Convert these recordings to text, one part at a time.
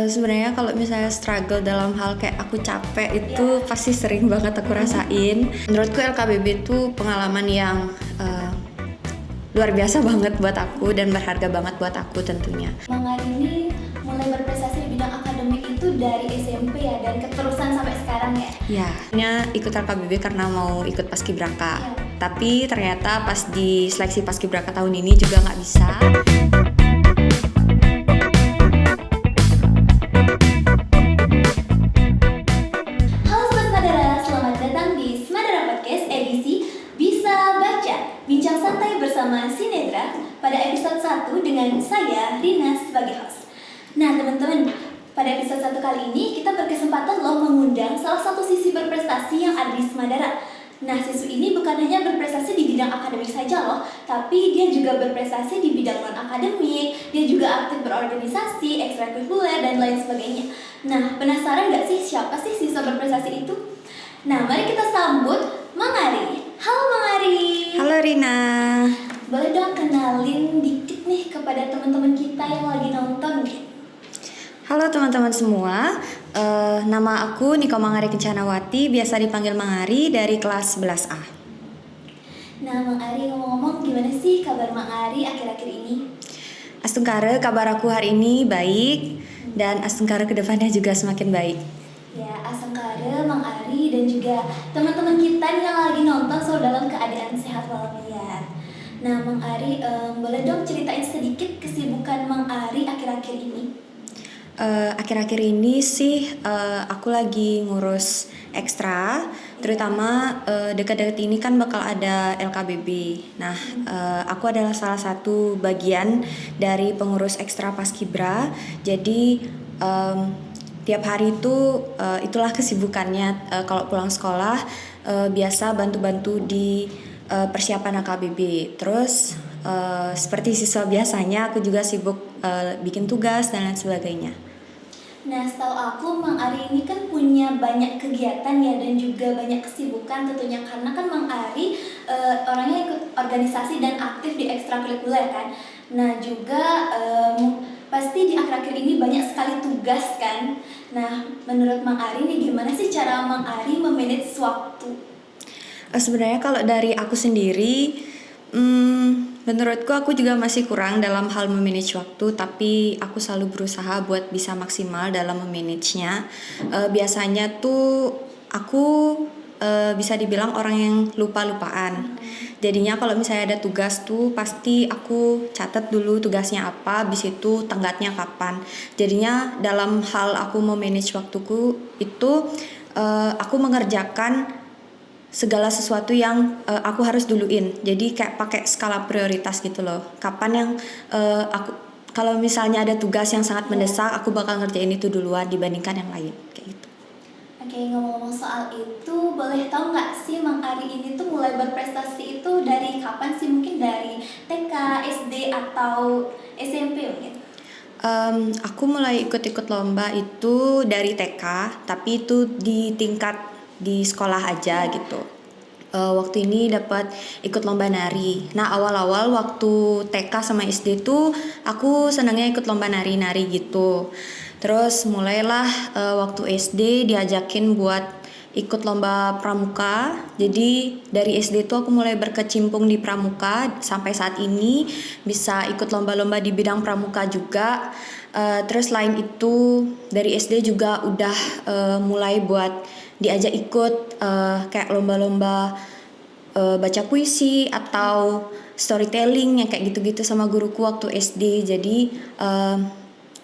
Sebenarnya kalau misalnya struggle dalam hal kayak aku capek itu pasti sering banget aku rasain. Menurutku LKBB itu pengalaman yang luar biasa banget buat aku dan berharga banget buat aku tentunya. Mang Ari ini mulai berprestasi di bidang akademik itu dari SMP ya, dan keterusan sampai sekarang ya? Ya, ikut LKBB karena mau ikut Paskibraka. Tapi ternyata pas di seleksi Paskibraka tahun ini juga nggak bisa. Halo Sobat Smadara, selamat datang di Smadara Podcast edisi Bisa Baca, bincang santai bersama Sinedra pada episode 1 dengan saya, Rina, sebagai host. Nah teman-teman, pada episode 1 kali ini kita berkesempatan mengundang salah satu sisi berprestasi yang ada di Smadara. Nah, siswi ini bukan hanya berprestasi di bidang akademik saja loh, tapi dia juga berprestasi di bidang non-akademik, dia juga aktif berorganisasi, ekstrakurikuler, dan lain sebagainya. Nah, penasaran gak sih siapa sih siswa berprestasi itu? Nah, mari kita sambut Mang Ari. Halo Mang Ari. Halo Rina. Boleh dong kenalin dikit nih kepada teman-teman kita yang lagi nonton gitu. Halo teman-teman semua, nama aku Niko Mangari Kencanawati, biasa dipanggil Mangari dari kelas 11A. Nah Mang Ari, ngomong-ngomong gimana sih kabar Mang Ari akhir-akhir ini? Astungkare, kabar aku hari ini baik dan Astungkare kedepannya juga semakin baik. Ya, Astungkare, Mang Ari dan juga teman-teman kita yang lagi nonton selalu dalam keadaan sehat walafiat. Nah Mang Ari, boleh dong ceritain sedikit kesibukan Mang Ari akhir-akhir ini? Akhir-akhir ini sih aku lagi ngurus ekstra, terutama dekat-dekat ini kan bakal ada LKBB. Nah, aku adalah salah satu bagian dari pengurus ekstra Paskibra. Jadi tiap hari itu itulah kesibukannya. Kalau pulang sekolah biasa bantu-bantu di persiapan LKBB. Terus seperti siswa biasanya aku juga sibuk bikin tugas dan lain sebagainya. Nah, setahu aku Mang Ari ini kan punya banyak kegiatan ya dan juga banyak kesibukan tentunya, karena kan Mang Ari orangnya ikut organisasi dan aktif di ekstrakurikuler kan. Nah, juga pasti di akhir-akhir ini banyak sekali tugas kan. Nah, menurut Mang Ari nih gimana sih cara Mang Ari memanage waktu? Sebenarnya kalau dari aku sendiri, menurutku aku juga masih kurang dalam hal memanage waktu, tapi aku selalu berusaha buat bisa maksimal dalam memanagenya. Biasanya tuh aku bisa dibilang orang yang lupa-lupaan. Jadinya kalau misalnya ada tugas tuh pasti aku catat dulu tugasnya apa, habis itu tenggatnya kapan. Jadinya dalam hal aku memanage waktuku itu aku mengerjakan segala sesuatu yang aku harus duluin. Jadi kayak pakai skala prioritas gitu loh. Kapan yang aku, kalau misalnya ada tugas yang sangat mendesak, aku bakal ngerjain itu duluan dibandingkan yang lain kayak gitu. Oke, ngomong-ngomong soal itu, boleh tahu nggak sih Mang Ari ini tuh mulai berprestasi itu dari kapan sih? Mungkin dari TK, SD, atau SMP mungkin? Aku mulai ikut-ikut lomba itu dari TK, tapi itu di tingkat di sekolah aja gitu. Waktu ini dapat ikut lomba nari. Nah, awal-awal waktu TK sama SD tuh aku senangnya ikut lomba nari-nari gitu. Terus mulailah waktu SD diajakin buat ikut lomba pramuka. Jadi dari SD tuh aku mulai berkecimpung di pramuka, sampai saat ini bisa ikut lomba-lomba di bidang pramuka juga. Terus selain itu dari SD juga udah mulai buat diajak ikut kayak lomba-lomba baca puisi atau storytelling yang kayak gitu-gitu sama guruku waktu SD. Jadi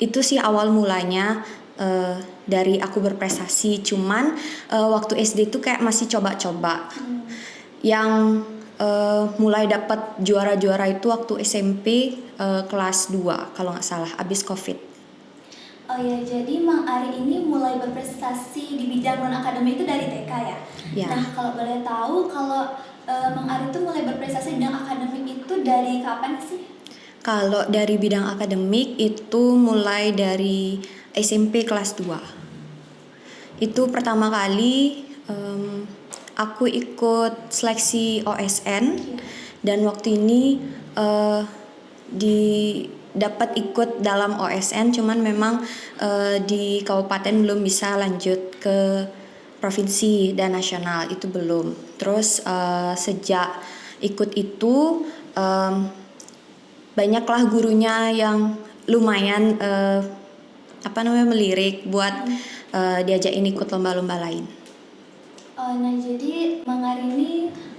itu sih awal mulanya dari aku berprestasi. Cuman waktu SD tuh kayak masih coba-coba. Yang mulai dapat juara-juara itu waktu SMP kelas 2 kalau nggak salah, abis COVID. Oh ya, jadi Mang Ari ini mulai berprestasi di bidang non-akademik itu dari TK ya? Ya. Nah, kalau boleh tahu, kalau Mang Ari itu mulai berprestasi di bidang akademik itu dari kapan sih? Kalau dari bidang akademik itu mulai dari SMP kelas 2. Itu pertama kali aku ikut seleksi OSN dan waktu ini dapat ikut dalam OSN, cuman memang di kabupaten belum bisa lanjut ke provinsi dan nasional, itu belum. Terus sejak ikut itu banyaklah gurunya yang lumayan melirik buat diajakin ikut lomba-lomba lain. Nah, jadi Mang Ari ini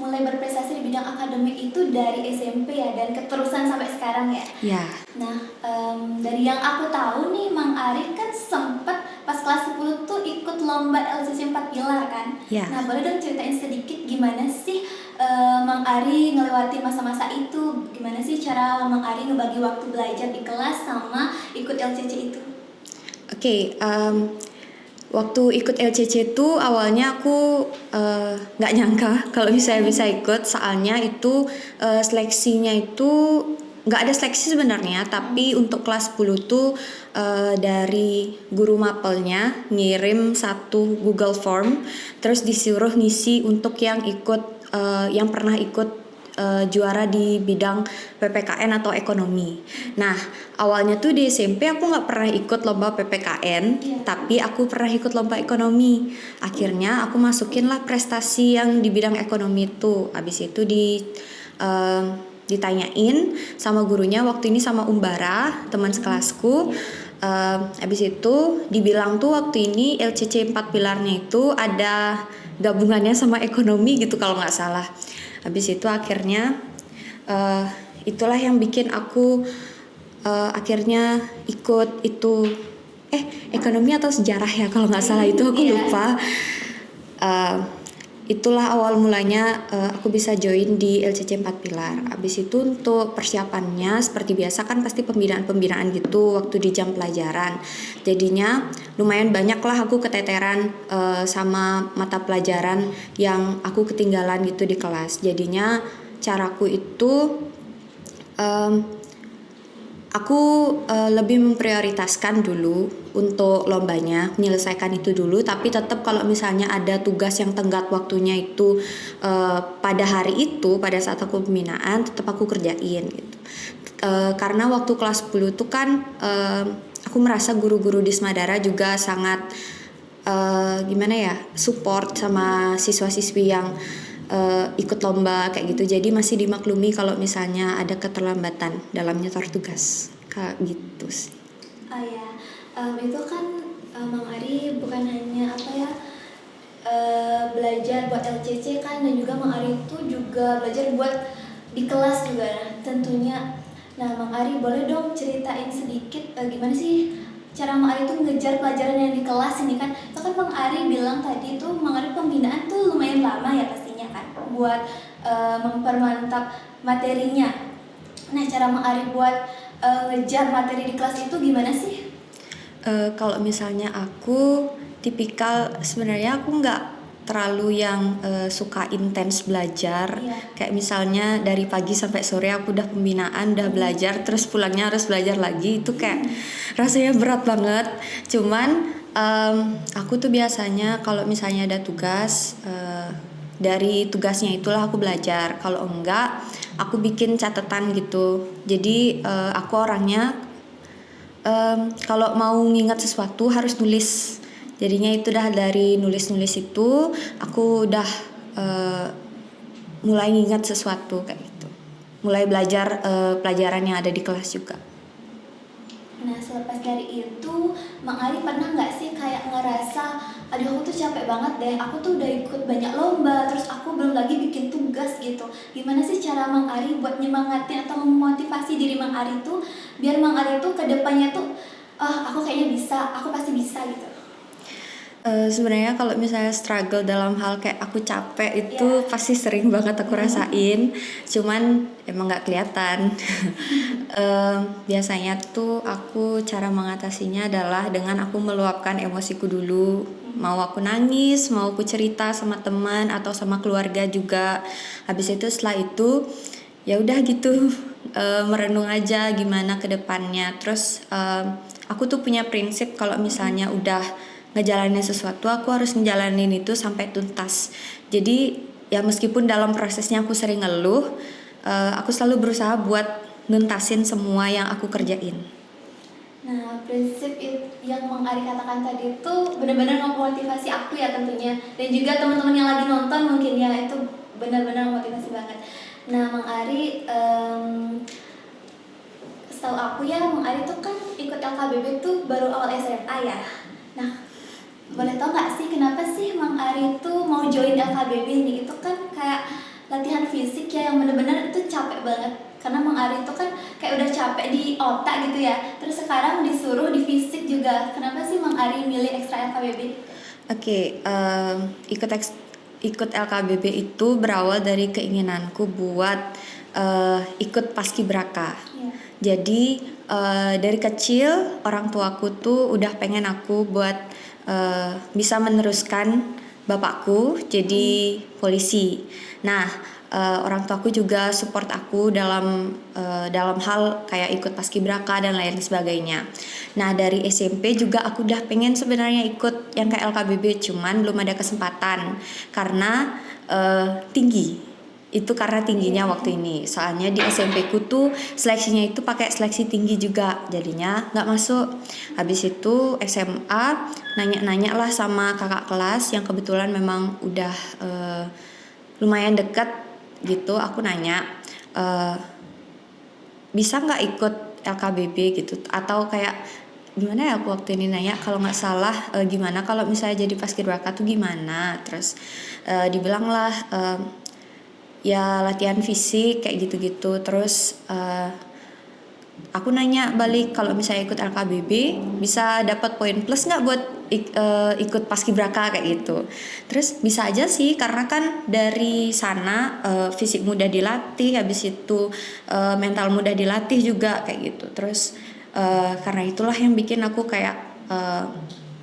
mulai berprestasi di bidang akademik itu dari SMP ya, dan keterusan sampai sekarang ya? Ya. Nah, dari yang aku tahu nih, Mang Ari kan sempat pas kelas 10 tuh ikut lomba LCC 4 Pilar kan? Ya. Nah, boleh dong ceritain sedikit gimana sih Mang Ari ngelewati masa-masa itu? Gimana sih cara Mang Ari ngebagi waktu belajar di kelas sama ikut LCC itu? Oke, waktu ikut LCC itu awalnya aku nggak nyangka kalau bisa ikut, soalnya itu seleksinya itu nggak ada seleksi sebenarnya, tapi untuk kelas 10 tuh dari guru mapelnya ngirim satu Google Form, terus disuruh ngisi untuk yang pernah ikut juara di bidang PPKN atau ekonomi. Nah, awalnya tuh di SMP aku nggak pernah ikut lomba PPKN, tapi aku pernah ikut lomba ekonomi. Akhirnya aku masukin lah prestasi yang di bidang ekonomi itu. Habis itu ditanyain sama gurunya, waktu ini sama Umbara, teman sekelasku. Habis itu dibilang tuh waktu ini LCC 4 pilarnya itu ada gabungannya sama ekonomi gitu kalau nggak salah. Habis itu akhirnya itulah yang bikin aku akhirnya ikut itu ekonomi atau sejarah ya kalau nggak salah, itu aku lupa. Itulah awal mulanya aku bisa join di LCC 4 Pilar. Habis itu untuk persiapannya seperti biasa kan pasti pembinaan gitu waktu di jam pelajaran. Jadinya lumayan banyak lah aku keteteran sama mata pelajaran yang aku ketinggalan gitu di kelas. Jadinya caraku itu aku lebih memprioritaskan dulu untuk lombanya, menyelesaikan itu dulu, tapi tetap kalau misalnya ada tugas yang tenggat waktunya itu pada hari itu, pada saat aku pembinaan, tetap aku kerjain gitu. Karena waktu kelas 10 itu kan aku merasa guru-guru di Semadara juga sangat support sama siswa-siswi yang ikut lomba kayak gitu. Jadi masih dimaklumi kalau misalnya ada keterlambatan dalam nyetor tugas kayak gitu sih. Itu kan Mang Ari bukan hanya belajar buat LCC kan, dan juga Mang Ari itu juga belajar buat di kelas juga tentunya. Nah, Mang Ari boleh dong ceritain sedikit gimana sih cara Mang Ari tuh ngejar pelajaran yang di kelas ini kan? Itu kan Mang Ari bilang tadi tuh Mang Ari pembinaan tuh lumayan lama ya pastinya kan, buat mempermantap materinya. Nah, cara Mang Ari buat ngejar materi di kelas itu gimana sih? Kalau misalnya aku tipikal, sebenarnya aku nggak terlalu yang suka intens belajar. Kayak misalnya dari pagi sampai sore aku udah pembinaan, udah belajar, terus pulangnya harus belajar lagi, itu kayak rasanya berat banget. Cuman aku tuh biasanya kalau misalnya ada tugas, dari tugasnya itulah aku belajar. Kalau enggak, aku bikin catatan gitu. Jadi aku orangnya kalau mau ngingat sesuatu harus nulis. Jadinya itu dah dari nulis-nulis itu aku udah mulai ngingat sesuatu kayak gitu. Mulai belajar pelajaran yang ada di kelas juga. Nah, selepas dari itu Mang Ari pernah nggak sih kayak ngerasa, aduh aku tuh capek banget deh, aku tuh udah ikut banyak lomba, terus aku belum lagi bikin tugas gitu. Gimana sih cara Mang Ari buat nyemangatin atau memotivasi diri Mang Ari tuh biar Mang Ari tuh kedepannya tuh aku kayaknya bisa, aku pasti bisa gitu? Sebenarnya kalau misalnya struggle dalam hal kayak aku capek itu pasti sering banget aku rasain, cuman emang nggak kelihatan. Biasanya tuh aku cara mengatasinya adalah dengan aku meluapkan emosiku dulu. Mau aku nangis, mau aku cerita sama teman atau sama keluarga juga. Habis itu setelah itu ya udah gitu, merenung aja gimana ke depannya. Terus aku tuh punya prinsip kalau misalnya udah ngejalanin sesuatu, aku harus ngejalanin itu sampai tuntas. Jadi ya meskipun dalam prosesnya aku sering ngeluh, aku selalu berusaha buat nuntasin semua yang aku kerjain. Nah, prinsip yang Mang Ari katakan tadi itu benar-benar memotivasi aku ya tentunya, dan juga teman-teman yang lagi nonton mungkin ya, itu benar-benar motivasi banget. Nah, Mang Ari, setahu aku ya, Mang Ari tuh kan ikut LKBB tuh baru awal SMA ya. Nah, boleh tau nggak sih kenapa sih Mang Ari tuh mau join LKBB ini? Itu kan kayak latihan fisik ya, yang benar-benar itu capek banget. Karena Mang Ari itu kan kayak udah capek di otak gitu ya, terus sekarang disuruh di fisik juga. Kenapa sih Mang Ari milih ekstra LKBB? Oke, ikut LKBB itu berawal dari keinginanku buat ikut paskibraka. Ya. Jadi dari kecil orang tuaku tuh udah pengen aku buat bisa meneruskan bapakku jadi polisi. Nah, orang tuaku juga support aku dalam hal kayak ikut paskibraka dan lain sebagainya. Nah, dari SMP juga aku udah pengen sebenarnya ikut yang kayak LKBB, cuman belum ada kesempatan karena tinggi. Itu karena tingginya waktu ini. Soalnya di SMP ku tuh seleksinya itu pakai seleksi tinggi juga, jadinya nggak masuk. Habis itu SMA nanya-nanya lah sama kakak kelas yang kebetulan memang udah lumayan dekat gitu. Aku nanya bisa nggak ikut LKBB gitu, atau kayak gimana ya, aku waktu ini nanya kalau nggak salah gimana kalau misalnya jadi paskibraka tuh gimana. Terus dibilang lah ya latihan fisik kayak gitu-gitu. Terus aku nanya balik kalau misalnya ikut LKBB bisa dapat poin plus nggak buat ikut paskibraka kayak gitu. Terus bisa aja sih, karena kan dari sana fisik mudah dilatih, habis itu mental mudah dilatih juga kayak gitu. Terus karena itulah yang bikin aku kayak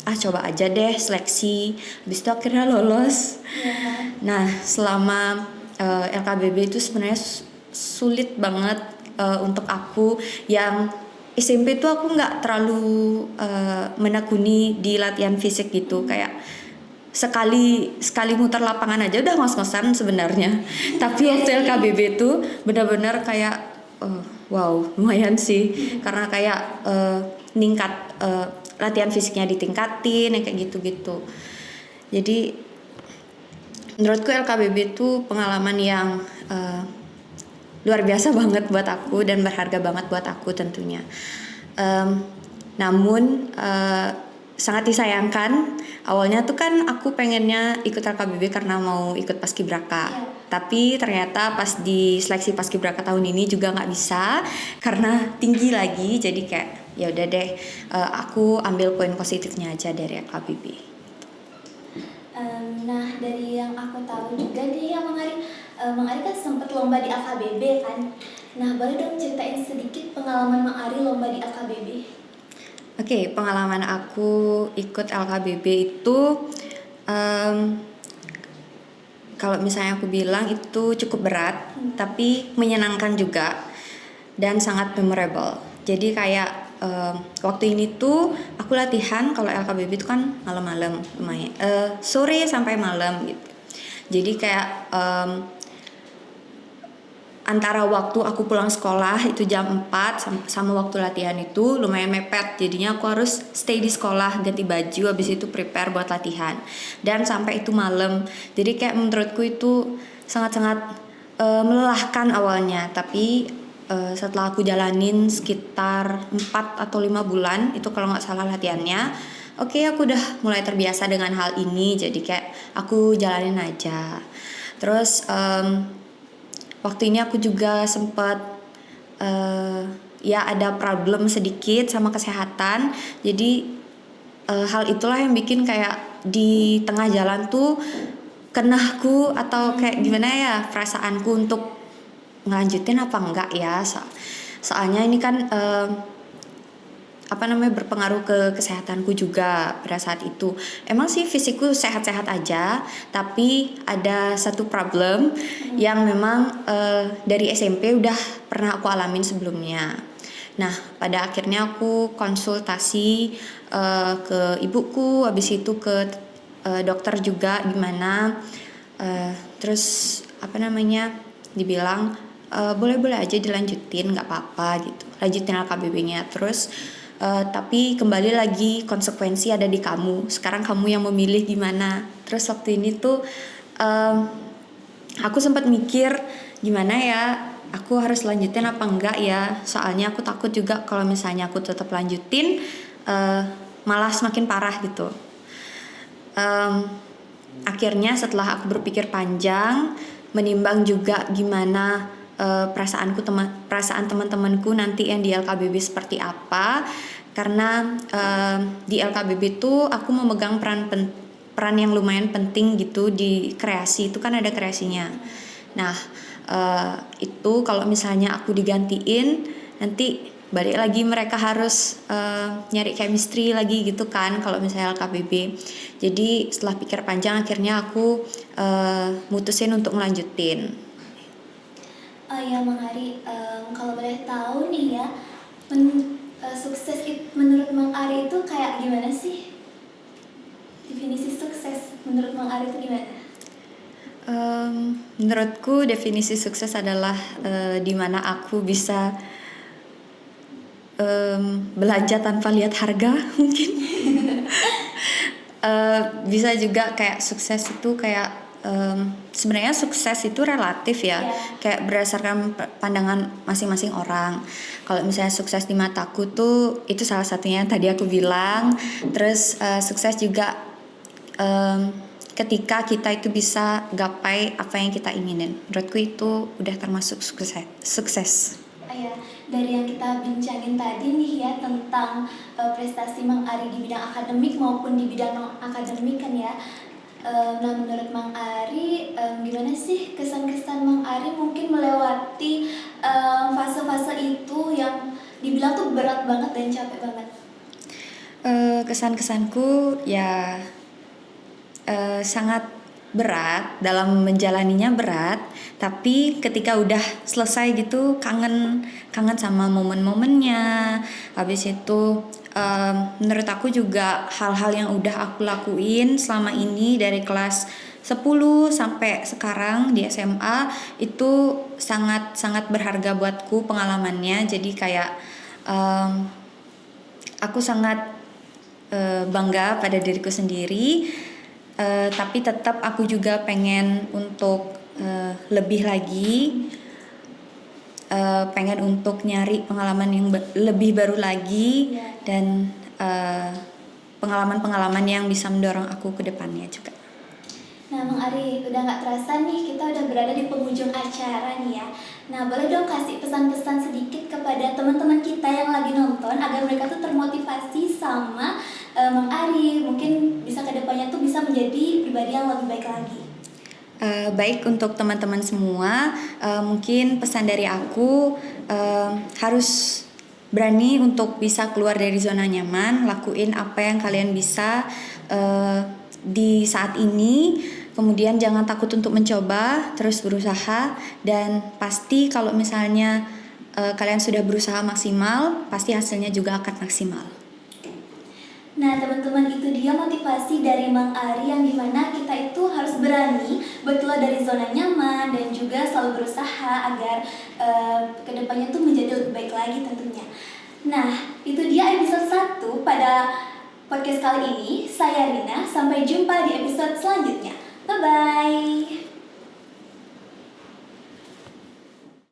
coba aja deh seleksi. Habis itu akhirnya lolos. Nah, selama LKBB itu sebenarnya sulit banget untuk aku yang SMP tuh aku nggak terlalu menekuni di latihan fisik gitu, kayak sekali muter lapangan aja udah ngos-ngosan sebenarnya. Tapi waktu LKBB tuh benar-benar kayak wow, lumayan sih, karena kayak ningkat latihan fisiknya ditingkatin kayak gitu-gitu. Jadi menurutku LKBB itu pengalaman yang luar biasa banget buat aku dan berharga banget buat aku tentunya. Namun sangat disayangkan, awalnya tuh kan aku pengennya ikut LKBB karena mau ikut paskibraka. Tapi ternyata pas di seleksi paskibraka tahun ini juga nggak bisa karena tinggi lagi. Jadi kayak ya udah deh, aku ambil poin positifnya aja dari LKBB. Nah, dari yang aku tahu juga nih ya Mang Ari kan sempat lomba di LKBB kan. Nah, boleh dong ceritain sedikit pengalaman Mang Ari lomba di LKBB? Oke, pengalaman aku ikut LKBB itu kalau misalnya aku bilang itu cukup berat, tapi menyenangkan juga dan sangat memorable. Jadi kayak waktu ini tuh aku latihan, kalau LKBB itu kan malam-malam lumayan, sore sampai malam gitu. Jadi kayak antara waktu aku pulang sekolah itu jam 4 sama waktu latihan itu lumayan mepet. Jadinya aku harus stay di sekolah, ganti baju, habis itu prepare buat latihan. Dan sampai itu malam. Jadi kayak menurutku itu sangat-sangat melelahkan awalnya, tapi setelah aku jalanin sekitar 4 atau 5 bulan itu kalau nggak salah latihannya, oke, aku udah mulai terbiasa dengan hal ini. Jadi kayak aku jalanin aja. Terus waktu ini aku juga sempat ya ada problem sedikit sama kesehatan. Jadi hal itulah yang bikin kayak di tengah jalan tuh kenahku atau kayak gimana ya perasaanku untuk ngelanjutin apa enggak ya. Soalnya ini kan berpengaruh ke kesehatanku juga pada saat itu. Emang sih fisikku sehat-sehat aja, tapi ada satu problem yang memang dari SMP udah pernah aku alamin sebelumnya. Nah, pada akhirnya aku konsultasi ke ibuku, habis itu ke dokter juga gimana, terus dibilang boleh-boleh aja dilanjutin, nggak apa-apa gitu, lanjutin LKBB-nya terus. Tapi kembali lagi konsekuensi ada di kamu. Sekarang kamu yang memilih gimana. Terus waktu ini tuh aku sempat mikir gimana ya, aku harus lanjutin apa enggak ya. Soalnya aku takut juga kalau misalnya aku tetap lanjutin malah semakin parah gitu. Akhirnya setelah aku berpikir panjang, menimbang juga gimana perasaan teman-temanku nanti yang di LKBB seperti apa, karena di LKBB tuh aku memegang peran yang lumayan penting gitu di kreasi, itu kan ada kreasinya. Nah itu kalau misalnya aku digantiin, nanti balik lagi mereka harus nyari chemistry lagi gitu kan kalau misalnya LKBB. Jadi setelah pikir panjang akhirnya aku mutusin untuk melanjutin. Ya Mang Ari, kalau boleh tahu nih ya, sukses menurut Mang Ari itu kayak gimana sih? Definisi sukses menurut Mang Ari itu gimana? Menurutku definisi sukses adalah dimana aku bisa belanja tanpa lihat harga mungkin. Bisa juga kayak sukses itu kayak sebenarnya sukses itu relatif ya, kayak berdasarkan pandangan masing-masing orang. Kalau misalnya sukses di mataku tuh itu salah satunya yang tadi aku bilang. Terus sukses juga ketika kita itu bisa gapai apa yang kita inginin. Menurutku itu udah termasuk sukses. Ya, dari yang kita bincangin tadi nih ya tentang prestasi Mang Ari di bidang akademik maupun di bidang non akademik kan ya. Nah menurut Mang Ari gimana sih kesan-kesan Mang Ari mungkin melewati fase-fase itu yang dibilang tuh berat banget dan capek banget? Kesan-kesanku ya sangat berat, dalam menjalaninya berat, tapi ketika udah selesai gitu kangen sama momen-momennya. Habis itu menurut aku juga hal-hal yang udah aku lakuin selama ini dari kelas 10 sampai sekarang di SMA itu sangat berharga buatku pengalamannya. Jadi kayak aku sangat bangga pada diriku sendiri. Tapi tetap aku juga pengen untuk lebih lagi, pengen untuk nyari pengalaman yang lebih baru lagi, dan pengalaman-pengalaman yang bisa mendorong aku ke depannya juga. Nah Mang Ari, udah gak terasa nih kita udah berada di penghujung acara nih ya. Nah boleh dong kasih pesan-pesan sedikit kepada teman-teman kita yang lagi nonton agar mereka tuh termotivasi sama Mang Ari, mungkin bisa kedepannya tuh bisa menjadi pribadi yang lebih baik lagi. Baik, untuk teman-teman semua, mungkin pesan dari aku harus berani untuk bisa keluar dari zona nyaman, lakuin apa yang kalian bisa di saat ini. Kemudian jangan takut untuk mencoba, terus berusaha, dan pasti kalau misalnya kalian sudah berusaha maksimal, pasti hasilnya juga akan maksimal. Nah teman-teman, itu dia motivasi dari Mang Ari yang dimana kita itu harus berani buat keluar dari zona nyaman dan juga selalu berusaha agar kedepannya tuh menjadi lebih baik lagi tentunya. Nah itu dia episode 1 pada podcast kali ini. Saya Rina, sampai jumpa di episode selanjutnya. Bye-bye.